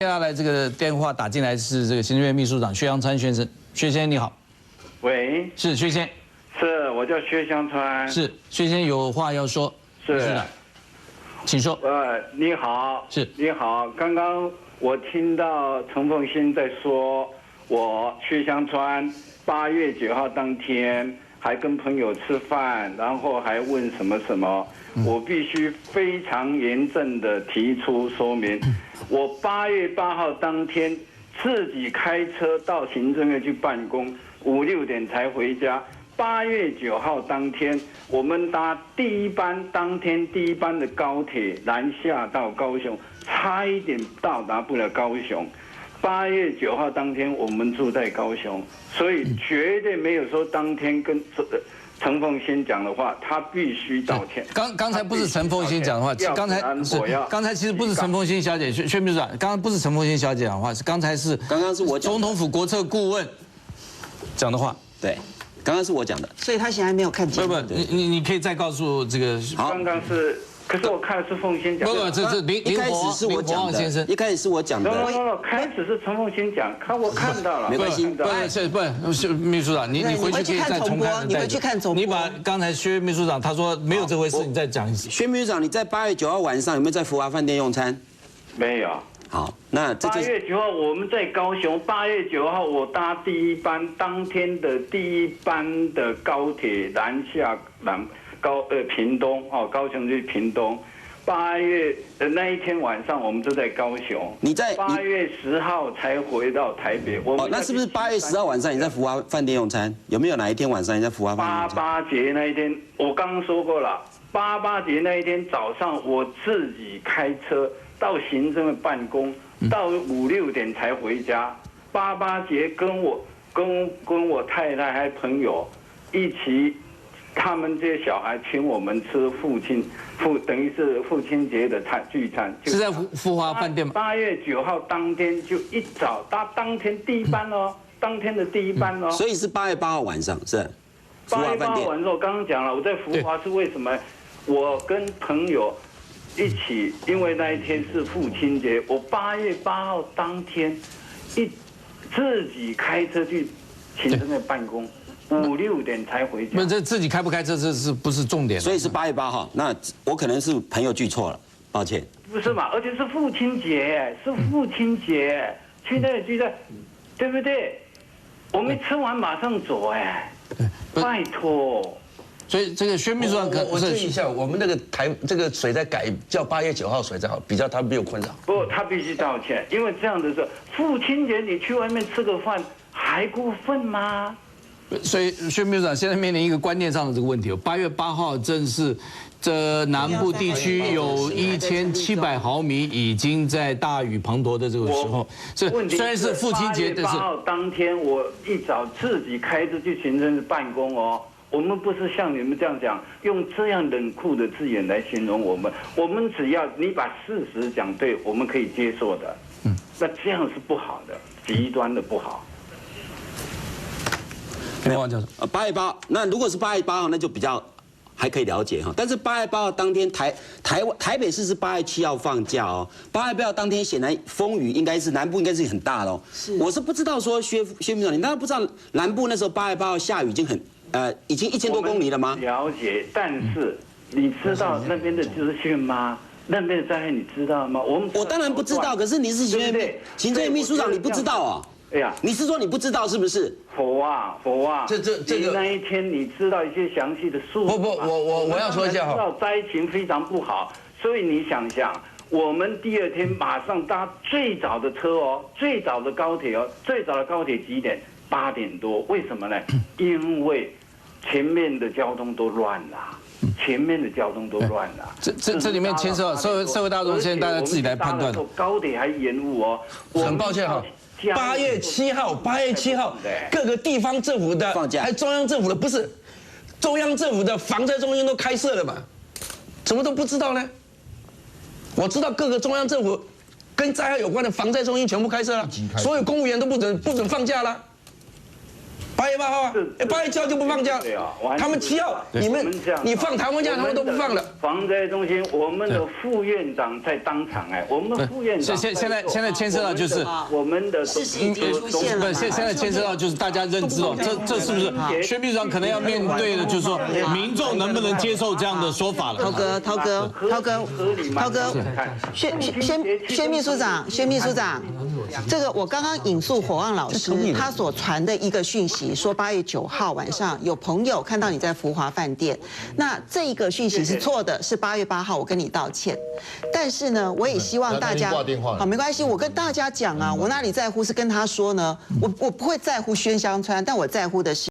接下来这个电话打进来是这个行政院秘书长薛湘川先生，薛先生你好，喂，是薛先，是我叫薛湘川，是薛先有话要说，是的，请说。你好，是你好，刚刚我听到陈凤馨在说，我薛湘川8月9号当天还跟朋友吃饭，然后还问什么什么，我必须非常严正的提出说明。我8月8号当天自己开车到行政院去办公，5、6点才回家。8月9号当天，我们搭当天第一班的高铁南下到高雄，差一点到达不了高雄。8月9号当天，我们住在高雄，所以绝对没有说当天跟陈凤馨讲的话，他必须道歉。刚才不是陈凤馨讲的话，刚才其实不是陈凤馨小姐，薛秘书长，刚刚不是陈凤馨小姐讲的话，刚刚是我总统府国策顾问讲的话。对，刚刚是我讲的，所以他现在没有看见。不，你可以再告诉这个。刚刚是。可是我看的是凤馨讲的，不，这一开始是我讲的，一开始是我讲的。开始是陈凤馨讲，我看到了，没关系。不是秘书长，你回去可以再重看。你回去看重播。你把刚才薛秘书长他说没有这回事，你再讲一次。薛秘书长，你在8月9号晚上有没有在福华饭店用餐？没有。好，那8月9号我们在高雄，8月9号我搭第一班，当天的第一班的高铁南下屏东高雄去屏东，8月的那一天晚上我们都在高雄。你在8月10号才回到台北。那是不是8月10号晚上你在福华饭店用餐？有没有哪一天晚上你在福华饭店用餐？88节那一天，我刚刚说过了。88节那一天早上，我自己开车到行政院办公，到5、6点才回家。88节跟我太太还朋友一起。他们这些小孩请我们吃等于是父亲节的聚餐，是在福华饭店吗？8月9号当天就一早搭当天第一班哦，当天的第一班哦。所以是8月8号晚上是。8月8号晚上我刚刚讲了，我在福华是为什么？我跟朋友一起，因为那一天是父亲节，我8月8号当天自己开车去行政院办公。5、6点才回家。那这自己开不开车，这是不是重点？所以是8月8号。那我可能是朋友记错了，抱歉。不是嘛？而且是父亲节，去那里聚餐，对不对？我们吃完马上走，拜托。所以这个薛秘书长，我注意一下，我们那个这个水在改，叫8月9号水才好，比较他没有困扰。不，他必须道歉，因为这样的时候，父亲节你去外面吃个饭还过分吗？所以薛秘书长现在面临一个观念上的这个问题。8月8号正是这南部地区有1700毫米已经在大雨滂沱的这个时候。虽然是父亲节，但是8月8号当天我一早自己开车去行政院办公哦。我们不是像你们这样讲，用这样冷酷的字眼来形容我们。我们只要你把事实讲对，我们可以接受的。那这样是不好的，极端的不好。没有教授，8月8号，那如果是8月8号，那就比较还可以了解哈。但是8月8号当天台北市是8月7号放假哦。8月8号当天显然风雨南部应该是很大的哦。我是不知道说薛秘书长，你难道不知道南部那时候8月8号下雨已经1000多公里了吗？了解，但是你知道那边的资讯吗？那边的灾害你知道吗？我当然不知道，可是你是行政院秘书长，你不知道啊？哎呀，你是说你不知道是不是？佛啊，这个那一天你知道一些详细的数字吗？我要说一下哈，知道灾情非常不好，所以你想想，我们第二天马上搭最早的车哦，最早的高铁哦，最早的高铁几点？8点多，为什么呢？因为前面的交通都乱了。这里面牵涉社会大众，现在大家自己来判断。高铁还延误哦，很抱歉哈。8月7号，各个地方政府的放假，还中央政府的不是，中央政府的防灾中心都开设了嘛？怎么都不知道呢？我知道各个中央政府跟灾害有关的防灾中心全部开设了，所有公务员都不准放假了。8月8号啊，8月7号就不放假。他们7号，你放台湾假，他们都不放了。防灾中心，我们的副院长在当场我们副院长现在牵涉到就是我们的事情已经出现了。现在牵涉到就是大家认知这是不是薛秘书长可能要面对的，就是说民众能不能接受这样的说法了？涛哥，薛秘书长，这个我刚刚引述火旺老师他所传的一个讯息，说8月9号晚上有朋友看到你在福华饭店，那这一个讯息是错的，是8月8号，我跟你道歉。但是呢，我也希望大家好，没关系，我跟大家讲啊，我哪里在乎是跟他说呢？我不会在乎宣香川，但我在乎的是。